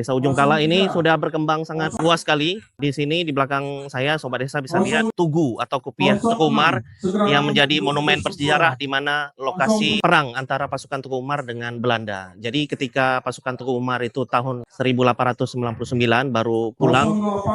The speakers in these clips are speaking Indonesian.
Desa Ujung Kala ini sudah berkembang sangat luas sekali. Di sini di belakang saya, Sobat Desa bisa lihat Tugu atau Kopiah Teku Umar yang menjadi monumen bersejarah di mana lokasi perang antara pasukan Teku Umar dengan Belanda. Jadi ketika pasukan Teku Umar itu tahun 1899 baru pulang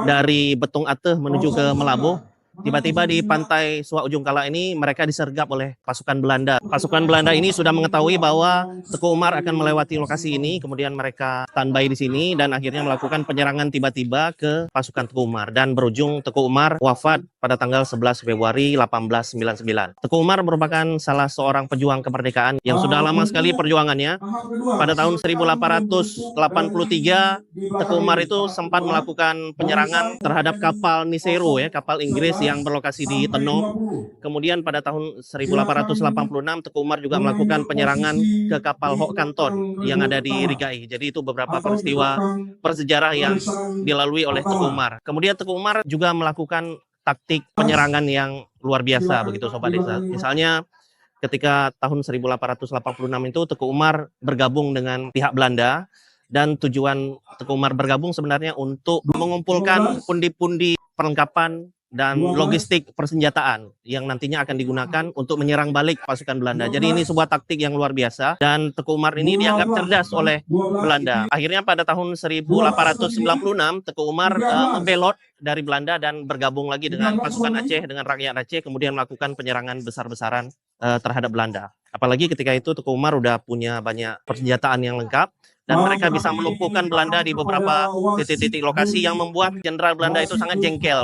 dari Betung Ateh menuju ke Melabuh, tiba-tiba di pantai Suak Ujung Kala ini mereka disergap oleh pasukan Belanda. Pasukan Belanda ini sudah mengetahui bahwa Teku Umar akan melewati lokasi ini, kemudian mereka standby di sini dan akhirnya melakukan penyerangan tiba-tiba ke pasukan Teku Umar dan berujung Teku Umar wafat pada tanggal 11 Februari 1899. Teku Umar merupakan salah seorang pejuang kemerdekaan yang sudah lama sekali perjuangannya. Pada tahun 1883, Teku Umar itu sempat melakukan penyerangan terhadap kapal Nisero, ya, kapal Inggris yang berlokasi di Tenom. Kemudian pada tahun 1886 Teku Umar juga melakukan penyerangan ke kapal Hok Kanton yang ada di Rigai. Jadi itu beberapa peristiwa bersejarah yang dilalui oleh Teku Umar. Kemudian Teku Umar juga melakukan taktik penyerangan yang luar biasa begitu Sobat Desa. Misalnya ketika tahun 1886 itu Teku Umar bergabung dengan pihak Belanda dan tujuan Teku Umar bergabung sebenarnya untuk mengumpulkan pundi-pundi perlengkapan dan logistik persenjataan yang nantinya akan digunakan untuk menyerang balik pasukan Belanda. Jadi ini sebuah taktik yang luar biasa dan Teku Umar ini dianggap cerdas oleh Belanda. Akhirnya pada tahun 1896 Teku Umar membelot dari Belanda dan bergabung lagi dengan pasukan Aceh, dengan rakyat Aceh, kemudian melakukan penyerangan besar-besaran terhadap Belanda. Apalagi ketika itu Teku Umar udah punya banyak persenjataan yang lengkap dan mereka bisa melumpuhkan Belanda di beberapa titik-titik lokasi yang membuat jenderal Belanda itu sangat jengkel.